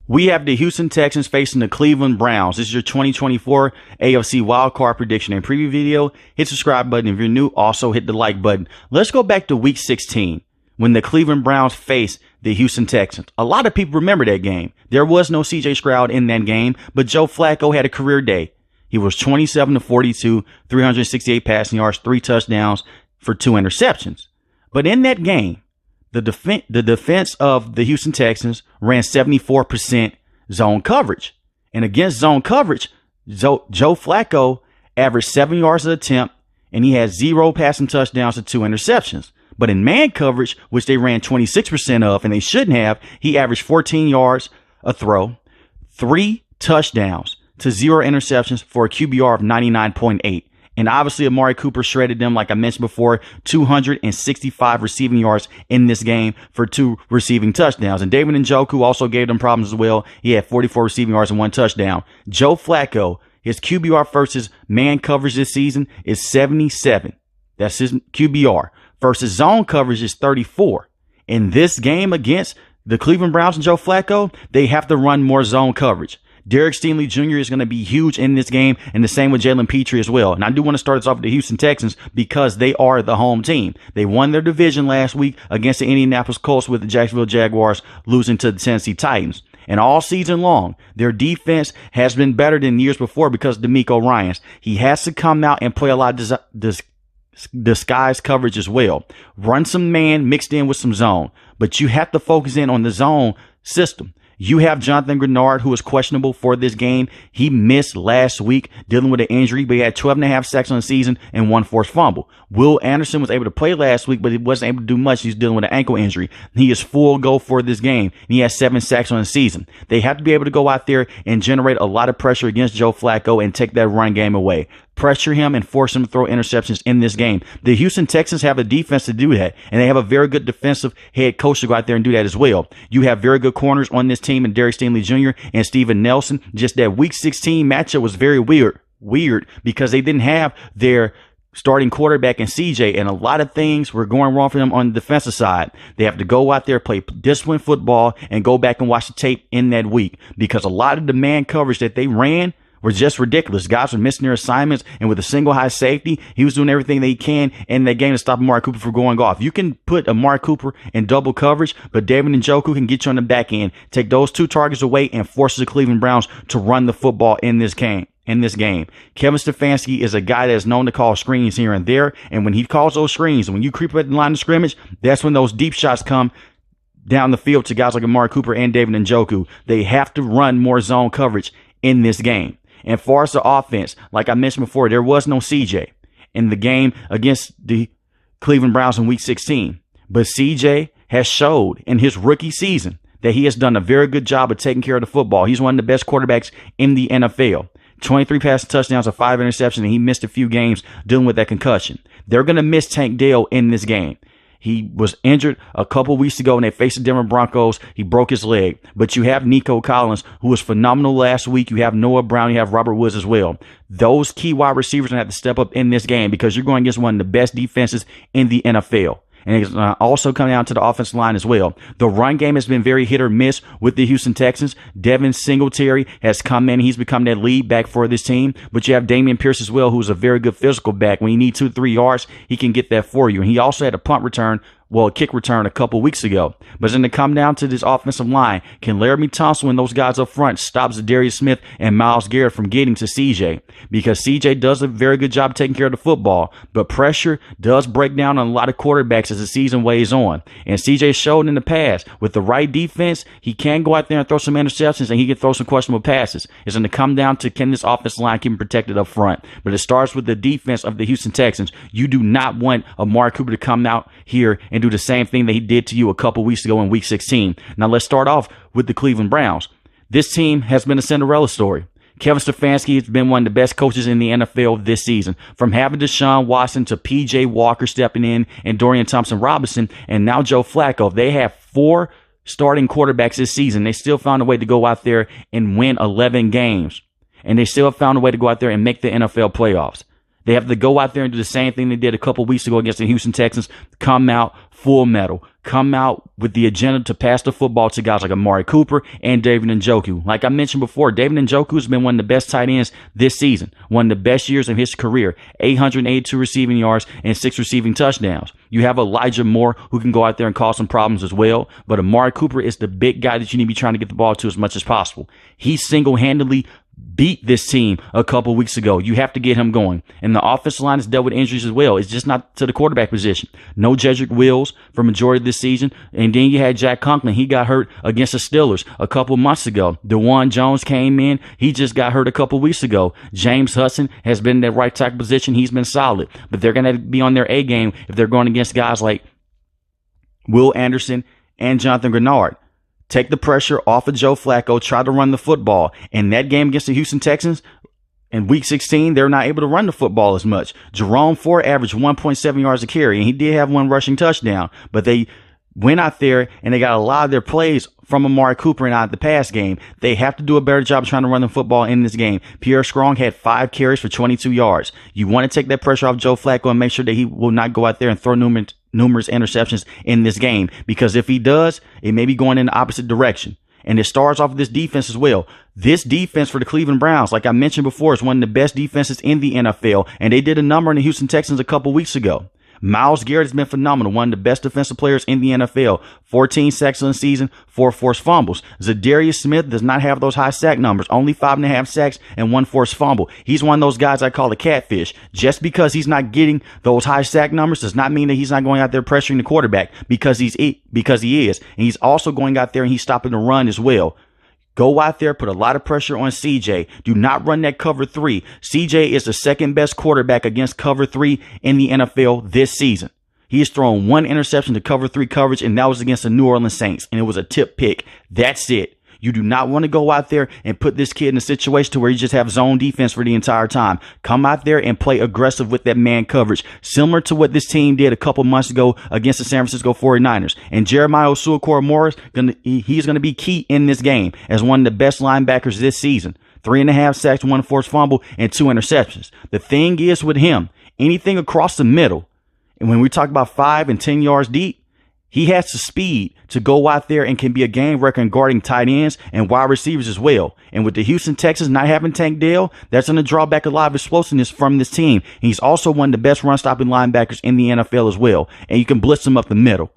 We have the Houston Texans facing the Cleveland Browns. This is your 2024 AFC Wildcard prediction and preview video. Hit the subscribe button if you're new. Also hit the like button. Let's go back to week 16 when the Cleveland Browns faced the Houston Texans. A lot of people remember that game. There was no CJ Stroud in that game, but Joe Flacco had a career day. He was 27-42, 368 passing yards, 3 touchdowns for 2 interceptions. But in that game, the defense of the Houston Texans ran 74% zone coverage. And against zone coverage, Joe Flacco averaged 7 yards an attempt, and he had 0 passing touchdowns and 2 interceptions. But in man coverage, which they ran 26% of, and they shouldn't have, he averaged 14 yards a throw, 3 touchdowns to 0 interceptions for a QBR of 99.8. And obviously, Amari Cooper shredded them, like I mentioned before, 265 receiving yards in this game for 2 receiving touchdowns. And David Njoku also gave them problems as well. He had 44 receiving yards and 1 touchdown. Joe Flacco, his QBR versus man coverage this season is 77. That's his QBR. Versus zone coverage is 34. In this game against the Cleveland Browns and Joe Flacco, they have to run more zone coverage. Derek Stingley Jr. is going to be huge in this game, and the same with Jalen Petrie as well. And I do want to start this off with the Houston Texans because they are the home team. They won their division last week against the Indianapolis Colts, with the Jacksonville Jaguars losing to the Tennessee Titans. And all season long, their defense has been better than years before because of DeMeco Ryans. He has to come out and play a lot of disguise coverage as well. Run some man mixed in with some zone, but you have to focus in on the zone system. You have Jonathan Grenard, who is questionable for this game. He missed last week dealing with an injury, but he had 12.5 sacks on the season and 1 forced fumble. Will Anderson was able to play last week, but he wasn't able to do much. He's dealing with an ankle injury. He is full go for this game, and he has 7 sacks on the season. They have to be able to go out there and generate a lot of pressure against Joe Flacco and take that run game away. Pressure him and force him to throw interceptions in this game. The Houston Texans have a defense to do that, and they have a very good defensive head coach to go out there and do that as well. You have very good corners on this team, and Derek Stingley Jr. and Steven Nelson. Just that week 16 matchup was very weird because they didn't have their starting quarterback in CJ, and a lot of things were going wrong for them on the defensive side. They have to go out there, play disciplined football, and go back and watch the tape in that week because a lot of the man coverage that they ran were just ridiculous. Guys were missing their assignments, and with a single high safety, he was doing everything that he can in that game to stop Amari Cooper from going off. You can put Amari Cooper in double coverage, but David Njoku can get you on the back end, take those 2 targets away, and force the Cleveland Browns to run the football in this game. Kevin Stefanski is a guy that is known to call screens here and there, and when he calls those screens, when you creep at the line of scrimmage, that's when those deep shots come down the field to guys like Amari Cooper and David Njoku. They have to run more zone coverage in this game. And far as the offense, like I mentioned before, there was no CJ in the game against the Cleveland Browns in week 16. But CJ has showed in his rookie season that he has done a very good job of taking care of the football. He's one of the best quarterbacks in the NFL. 23 passing touchdowns and 5 interceptions, and he missed a few games dealing with that concussion. They're going to miss Tank Dell in this game. He was injured a couple weeks ago when they faced the Denver Broncos. He broke his leg. But you have Nico Collins, who was phenomenal last week. You have Noah Brown. You have Robert Woods as well. Those key wide receivers are going to have to step up in this game because you're going against one of the best defenses in the NFL. And it's also coming down to the offensive line as well. The run game has been very hit or miss with the Houston Texans. Devin Singletary has come in. He's become that lead back for this team. But you have Damian Pierce as well, who's a very good physical back. When you need 2-3 yards, he can get that for you. And he also had a punt return, a kick return a couple weeks ago. But it's going to come down to this offensive line. Can Laramie Thompson, when those guys up front, stops Darius Smith and Myles Garrett from getting to CJ? Because CJ does a very good job taking care of the football, but pressure does break down on a lot of quarterbacks as the season weighs on. And CJ showed in the past, with the right defense, he can go out there and throw some interceptions, and he can throw some questionable passes. It's going to come down to, can this offensive line keep him protected up front? But it starts with the defense of the Houston Texans. You do not want Amari Cooper to come out here and do the same thing that he did to you a couple weeks ago in week 16. Now let's start off with the Cleveland Browns. This team has been a Cinderella story. Kevin Stefanski has been one of the best coaches in the NFL this season. From having Deshaun Watson to P.J. Walker stepping in and Dorian Thompson-Robinson and now Joe Flacco. They have 4 starting quarterbacks this season. They still found a way to go out there and win 11 games. And they still found a way to go out there and make the NFL playoffs. They have to go out there and do the same thing they did a couple weeks ago against the Houston Texans. Come out full metal. Come out with the agenda to pass the football to guys like Amari Cooper and David Njoku. Like I mentioned before, David Njoku has been one of the best tight ends this season. One of the best years of his career. 882 receiving yards and 6 receiving touchdowns. You have Elijah Moore who can go out there and cause some problems as well. But Amari Cooper is the big guy that you need to be trying to get the ball to as much as possible. He single-handedly beat this team a couple weeks ago. You have to get him going. And the offensive line has dealt with injuries as well. It's just not to the quarterback position. No Jedrick Wills for majority of this season. And then you had Jack Conklin. He got hurt against the Steelers a couple months ago. DeJuan Jones came in. He just got hurt a couple weeks ago. James Hudson has been in that right tackle position. He's been solid. But they're going to be on their A game if they're going against guys like Will Anderson and Jonathan Grenard. Take the pressure off of Joe Flacco. Try to run the football. In that game against the Houston Texans, in Week 16, they're not able to run the football as much. Jerome Ford averaged 1.7 yards a carry, and he did have one rushing touchdown. But they went out there, and they got a lot of their plays from Amari Cooper and out of the pass game. They have to do a better job trying to run the football in this game. Pierre Strong had 5 carries for 22 yards. You want to take that pressure off Joe Flacco and make sure that he will not go out there and throw numerous interceptions in this game, because if he does, it may be going in the opposite direction. And it starts off with this defense as well. This defense for the Cleveland Browns, like I mentioned before, is one of the best defenses in the NFL, and they did a number on the Houston Texans a couple weeks ago. Myles Garrett has been phenomenal, one of the best defensive players in the NFL. 14 sacks in the season, 4 forced fumbles. Zadarius Smith does not have those high sack numbers, only 5.5 sacks and 1 forced fumble. He's one of those guys I call a catfish. Just because he's not getting those high sack numbers does not mean that he's not going out there pressuring the quarterback, because he is. And he's also going out there and he's stopping the run as well. Go out there, put a lot of pressure on CJ. Do not run that cover 3. CJ is the second best quarterback against cover 3 in the NFL this season. He has thrown 1 interception to cover 3 coverage, and that was against the New Orleans Saints, and it was a tip pick. That's it. You do not want to go out there and put this kid in a situation to where you just have zone defense for the entire time. Come out there and play aggressive with that man coverage, similar to what this team did a couple months ago against the San Francisco 49ers. And Jeremiah Owusu-Koramoah, he's going to be key in this game as one of the best linebackers this season. 3.5 sacks, 1 forced fumble, and 2 interceptions. The thing is with him, anything across the middle, and when we talk about 5 and 10 yards deep, he has the speed to go out there and can be a game wrecker in guarding tight ends and wide receivers as well. And with the Houston Texans not having Tank Dell, that's going to draw back a lot of explosiveness from this team. And he's also one of the best run-stopping linebackers in the NFL as well. And you can blitz him up the middle.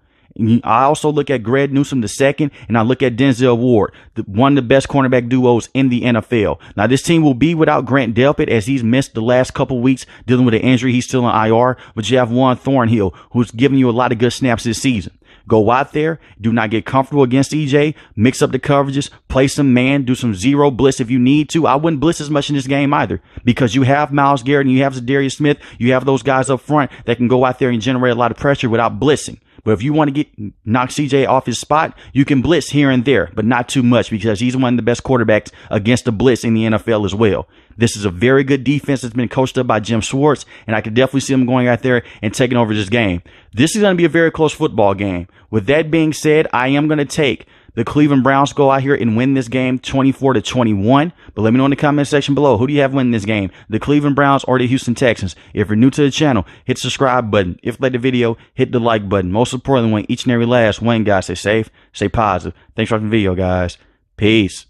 I also look at Greg Newsome II, and I look at Denzel Ward, one of the best cornerback duos in the NFL. Now, this team will be without Grant Delpit, as he's missed the last couple weeks dealing with an injury. He's still in IR, but you have Juan Thornhill, who's giving you a lot of good snaps this season. Go out there, do not get comfortable against EJ, mix up the coverages, play some man, do some zero blitz if you need to. I wouldn't blitz as much in this game either, because you have Myles Garrett and you have Zadarius Smith. You have those guys up front that can go out there and generate a lot of pressure without blitzing. But if you want to knock CJ off his spot, you can blitz here and there, but not too much, because he's one of the best quarterbacks against the blitz in the NFL as well. This is a very good defense that's been coached up by Jim Schwartz, and I could definitely see him going out there and taking over this game. This is going to be a very close football game. With that being said, I am going to take the Cleveland Browns, go out here and win this game 24-21. But let me know in the comment section below, who do you have winning this game? The Cleveland Browns or the Houston Texans? If you're new to the channel, hit the subscribe button. If you like the video, hit the like button. Most importantly, want each and every last one, guys, stay safe, stay positive. Thanks for watching the video, guys. Peace.